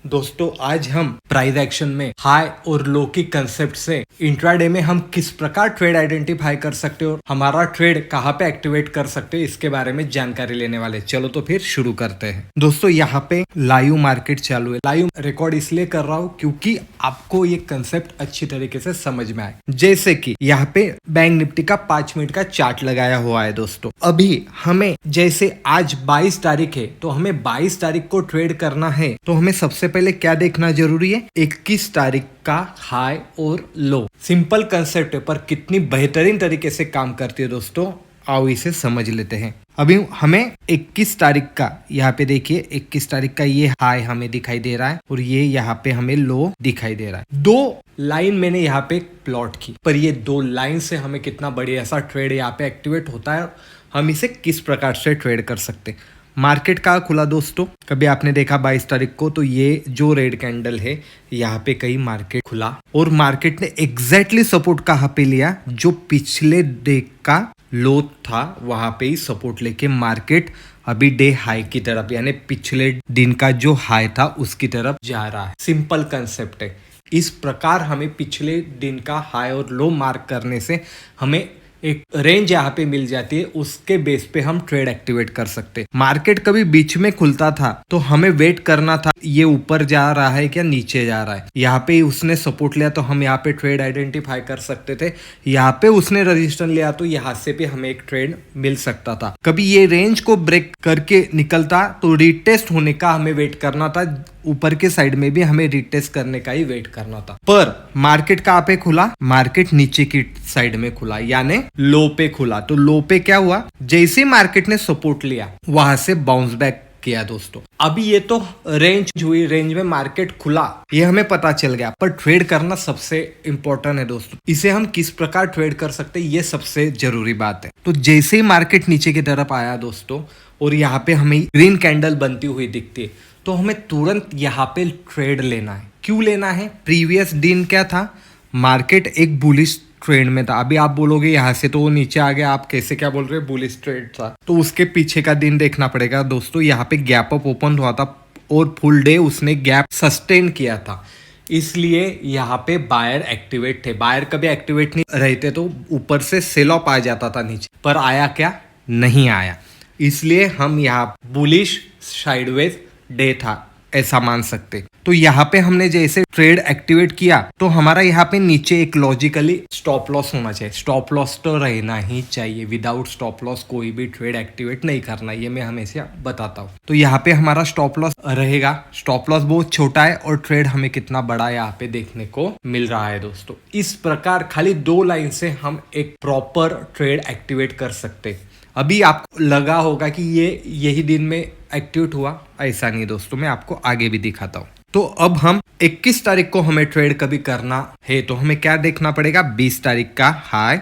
दोस्तों आज हम प्राइस एक्शन में हाई और लो की कंसेप्ट से इंट्राडे में हम किस प्रकार ट्रेड आइडेंटिफाई कर सकते हैं और हमारा ट्रेड कहाँ पे एक्टिवेट कर सकते हैं इसके बारे में जानकारी लेने वाले। चलो तो फिर शुरू करते हैं। दोस्तों यहाँ पे लाइव मार्केट चालू है। लाइव रिकॉर्ड इसलिए कर रहा हूँ क्योंकि आपको ये कंसेप्ट अच्छी तरीके से समझ में आए। जैसे कि यहाँ पे बैंक निफ्टी का 5 मिनट का चार्ट लगाया हुआ है। दोस्तों अभी हमें जैसे आज 22 तारीख है तो हमें 22 तारीख को ट्रेड करना है तो हमें सबसे पहले क्या देखना जरूरी है, 21 तारीख का हाई और लो। सिंपल कंसेप्ट है पर कितनी बेहतरीन तरीके से काम करती है दोस्तों, आओ इसे समझ लेते हैं। अभी हमें 21 तारीख का यहाँ पे देखिए 21 तारीख का ये हाई हमें दिखाई दे रहा है और ये यहाँ पे हमें लो दिखाई दे रहा है। दो लाइन मैंने यहाँ पे प्लॉट की पर ये दो लाइन से हमें कितना बढ़िया सा ट्रेड यहाँ पे एक्टिवेट होता है, हम इसे किस प्रकार से ट्रेड कर सकते। मार्केट का खुला दोस्तों, कभी आपने देखा 22 तारीख को तो ये जो रेड कैंडल है यहाँ पे कहीं मार्केट खुला और मार्केट ने एग्जैक्टली सपोर्ट कहाँ पे लिया, जो पिछले डे का लो था वहां पे ही सपोर्ट लेके मार्केट अभी डे हाई की तरफ यानी पिछले दिन का जो हाई था उसकी तरफ जा रहा है। सिंपल कंसेप्ट है। इस प्रकार हमें पिछले दिन का हाई और लो मार्क करने से हमें एक रेंज यहाँ पे मिल जाती है, उसके बेस पे हम ट्रेड एक्टिवेट कर सकते। मार्केट कभी बीच में खुलता था तो हमें वेट करना था ये ऊपर जा रहा है क्या नीचे जा रहा है। यहाँ पे उसने सपोर्ट लिया तो हम यहाँ पे ट्रेड आइडेंटिफाई कर सकते थे, यहाँ पे उसने रजिस्टेंस लिया तो यहाँ से भी हमें एक ट्रेड मिल सकता था। कभी ये रेंज को ब्रेक करके निकलता तो रिटेस्ट होने का हमें वेट करना था, ऊपर के साइड में भी हमें रिटेस्ट करने का ही वेट करना था। पर मार्केट कहाँ पे खुला, मार्केट नीचे की साइड में खुला यानी लो पे खुला। तो लो पे क्या हुआ, जैसे मार्केट ने सपोर्ट लिया वहां से बाउंस बैक किया। दोस्तों अभी ये तो रेंज हुई, रेंज में मार्केट खुला ये हमें पता चल गया, पर ट्रेड करना सबसे इंपॉर्टेंट है दोस्तों। इसे हम किस प्रकार ट्रेड कर सकते हैं ये सबसे जरूरी बात है। तो जैसे ही मार्केट नीचे की तरफ आया दोस्तों और यहाँ पे हमें ग्रीन कैंडल बनती हुई दिखती है तो हमें तुरंत यहाँ पे ट्रेड लेना है। क्यों लेना है, प्रीवियस दिन क्या था, मार्केट एक बुलिश ट्रेंड में था। अभी आप बोलोगे यहाँ से तो वो नीचे आ गया, आप कैसे क्या बोल रहे हो, बुलिश ट्रेड था। तो उसके पीछे का दिन देखना पड़ेगा दोस्तों। यहाँ पे गैप अप ओपन हुआ था और फुल डे उसने गैप सस्टेन किया था, इसलिए यहाँ पे बायर एक्टिवेट थे। बायर कभी एक्टिवेट नहीं रहते तो ऊपर से सेल ऑफ आ जाता था नीचे, पर आया क्या, नहीं आया। इसलिए हम यहाँ बुलिश साइडवेज डे था ऐसा मान सकते। तो यहाँ पे हमने जैसे ट्रेड एक्टिवेट किया तो हमारा यहाँ पे नीचे एक लॉजिकली स्टॉप लॉस होना चाहिए। स्टॉप लॉस तो रहना ही चाहिए, विदाउट स्टॉप लॉस कोई भी ट्रेड एक्टिवेट नहीं करना, ये मैं हमेशा बताता हूँ। तो यहाँ पे हमारा स्टॉप लॉस रहेगा। स्टॉप लॉस बहुत छोटा है और ट्रेड हमें कितना बड़ा यहाँ पे देखने को मिल रहा है दोस्तों। इस प्रकार खाली दो लाइन से हम एक प्रॉपर ट्रेड एक्टिवेट कर सकते। अभी आपको लगा होगा कि ये यही दिन में एक्टिवेट हुआ, ऐसा नहीं दोस्तों, मैं आपको आगे भी दिखाता हूँ। तो अब हम 21 तारीख को हमें ट्रेड कभी करना है तो हमें क्या देखना पड़ेगा, 20 तारीख का हाई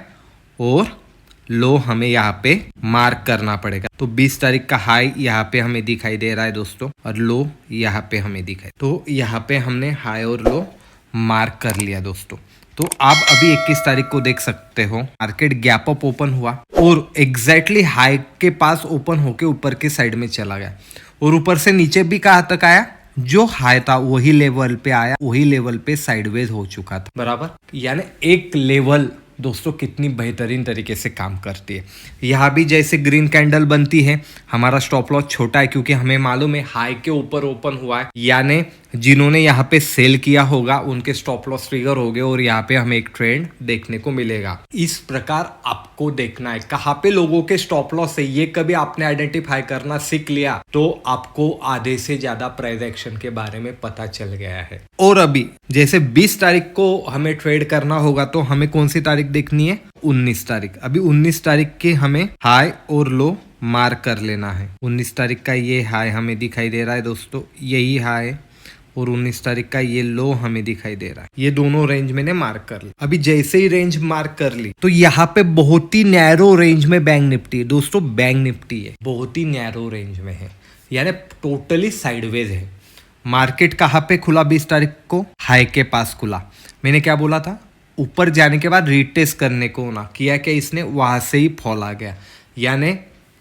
और लो हमें यहाँ पे मार्क करना पड़ेगा। तो 20 तारीख का हाई यहाँ पे हमें दिखाई दे रहा है दोस्तों और लो यहाँ पे हमें दिखाई, तो यहाँ पे हमने हाई और लो मार्क कर लिया दोस्तों। तो आप अभी 21 तारीख को देख सकते हो मार्केट गैप अप ओपन हुआ और एग्जैक्टली हाई के पास ओपन होके ऊपर के साइड में चला गया और ऊपर से नीचे भी कहाँ तक आया, जो हाई था वही लेवल पे आया, वही लेवल पे साइडवेज हो चुका था बराबर। यानी एक लेवल दोस्तों कितनी बेहतरीन तरीके से काम करती है। यहाँ भी जैसे ग्रीन कैंडल बनती है, हमारा स्टॉप लॉस छोटा है क्योंकि हमें मालूम है हाई के ऊपर ओपन हुआ है, यानी जिन्होंने यहाँ पे सेल किया होगा उनके स्टॉप लॉस ट्रिगर हो गए और यहाँ पे हमें एक ट्रेंड देखने को मिलेगा। इस प्रकार आपको देखना है कहाँ पे लोगों के स्टॉप लॉस है, ये कभी आपने आइडेंटिफाई करना सीख लिया तो आपको आधे से ज्यादा प्राइस एक्शन के बारे में पता चल गया है। और अभी जैसे 20 तारीख को हमें ट्रेड करना होगा तो हमें कौन सी तारीख देखनी है, 19 तारीख। अभी 19 तारीख के हमें हाई और लो मार्क कर लेना है। 19 तारीख का ये हाई हमें दिखाई दे रहा है दोस्तों, यही हाई, और 19 तारीख का ये लो हमें दिखाई दे रहा है। ये दोनों रेंज मैंने मार्क कर ली। अभी जैसे ही रेंज मार्क कर ली तो यहाँ पे बहुत ही नैरो रेंज में बैंक निफ्टी है दोस्तों। बैंक निफ्टी है बहुत ही नैरो रेंज में है, यानी टोटली साइडवेज है। मार्केट कहाँ पे खुला, 20 तारीख को हाई के पास खुला। मैंने क्या बोला था, ऊपर जाने के बाद रिटेस्ट करने को ना किया क्या इसने, वहां से ही फॉल आ गया। यानी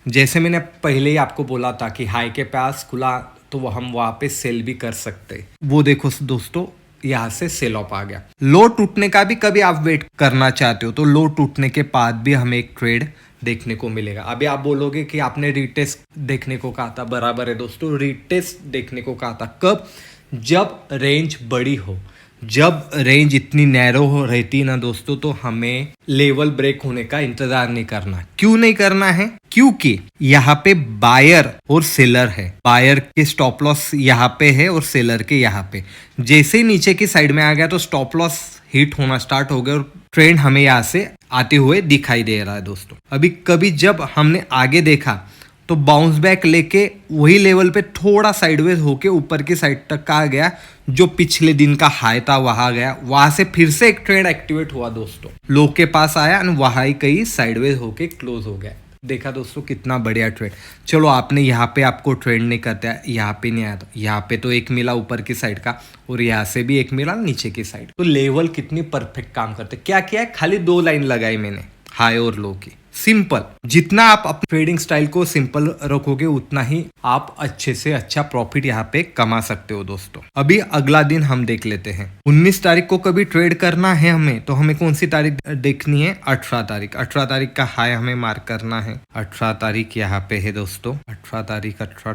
जैसे मैंने पहले ही आपको बोला था कि हाई के पास खुला तो वो हम वहां पे सेल भी कर सकते हैं। वो देखो दोस्तों, यहाँ से सेल ऑफ आ गया। लो टूटने का भी कभी आप वेट करना चाहते हो तो लो टूटने के बाद भी हमें एक ट्रेड देखने को मिलेगा। अभी आप बोलोगे कि आपने रीटेस्ट देखने को कहा था, बराबर है दोस्तों, रीटेस्ट देखने को कहा था। कब? जब रेंज बड़ी हो, जब रेंज इतनी नैरो हो रहती ना दोस्तों, तो हमें लेवल ब्रेक होने का इंतजार नहीं करना। क्यों नहीं करना है? क्योंकि यहाँ पे बायर और सेलर है। बायर के स्टॉप लॉस यहाँ पे है और सेलर के यहाँ पे। जैसे ही नीचे की साइड में आ गया तो स्टॉप लॉस हिट होना स्टार्ट हो गया और ट्रेंड हमें यहाँ से आते हुए दिखाई दे रहा है दोस्तों। अभी कभी जब हमने आगे देखा तो बाउंस बैक लेके वही लेवल पे थोड़ा साइडवेज होके ऊपर की साइड तक आ गया, जो पिछले दिन का हाई था वहां गया। वहां से फिर से एक ट्रेड एक्टिवेट हुआ दोस्तों, लो के पास आया और वहां ही कहीं साइडवेज होके क्लोज हो गया। देखा दोस्तों कितना बढ़िया ट्रेड। चलो आपने यहाँ पे आपको ट्रेड नहीं करता है, यहाँ पे नहीं आया, तो यहाँ पे तो एक मिला ऊपर की साइड का और यहाँ से भी एक मिला नीचे की साइड। तो लेवल कितनी परफेक्ट काम करते। क्या किया है? खाली 2 लाइन लगाई मैंने, हाई और लो की। सिंपल। जितना आप अपने ट्रेडिंग स्टाइल को सिंपल रखोगे उतना ही आप अच्छे से अच्छा प्रॉफिट यहाँ पे कमा सकते हो दोस्तों। अभी अगला दिन हम देख लेते हैं। 19 तारीख को कभी ट्रेड करना है हमें, तो हमें कौन सी तारीख देखनी है? 18 तारीख। 18 तारीख का हाई हमें मार्क करना है। 18 तारीख यहाँ पे है दोस्तों। 18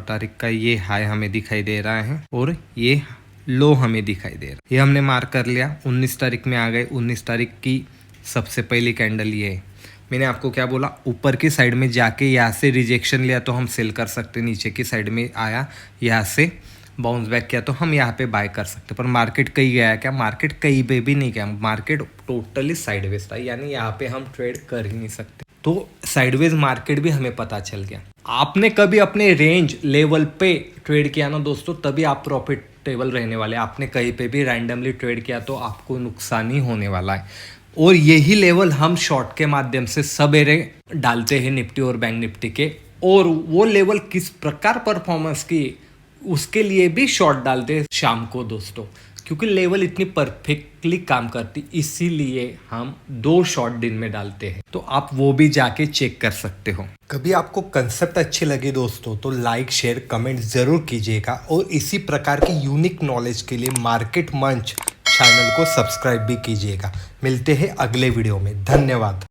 तारीख का ये हाई हमें दिखाई दे रहा है और ये लो हमें दिखाई दे रहा है। ये हमने मार्क कर लिया। 19 तारीख में आ गए। 19 तारीख की सबसे पहली कैंडल ये है। मैंने आपको क्या बोला? ऊपर की साइड में जाके यहाँ से रिजेक्शन लिया तो हम सेल कर सकते। नीचे की साइड में आया, यहाँ से बाउंस बैक किया तो हम यहाँ पे बाय कर सकते। पर मार्केट कहीं गया क्या? मार्केट कहीं पे भी नहीं गया। मार्केट टोटली साइडवेज था, यानी यहाँ पे हम ट्रेड कर ही नहीं सकते। तो साइडवेज मार्केट भी हमें पता चल गया। आपने कभी अपने रेंज लेवल पे ट्रेड किया ना दोस्तों, तभी आप प्रॉफिटेबल रहने वाले। आपने कहीं पे भी रैंडमली ट्रेड किया तो आपको नुकसान ही होने वाला है। और यही लेवल हम शॉर्ट के माध्यम से सवेरे डालते हैं निफ्टी और बैंक निफ्टी के, और वो लेवल किस प्रकार परफॉर्मेंस की उसके लिए भी शॉर्ट डालते हैं शाम को दोस्तों, क्योंकि लेवल इतनी परफेक्टली काम करती, इसीलिए हम 2 शॉर्ट दिन में डालते हैं। तो आप वो भी जाके चेक कर सकते हो। कभी आपको कंसेप्ट अच्छी लगी दोस्तों तो लाइक शेयर कमेंट जरूर कीजिएगा, और इसी प्रकार की यूनिक नॉलेज के लिए मार्केट मंच चैनल को सब्सक्राइब भी कीजिएगा। मिलते हैं अगले वीडियो में। धन्यवाद।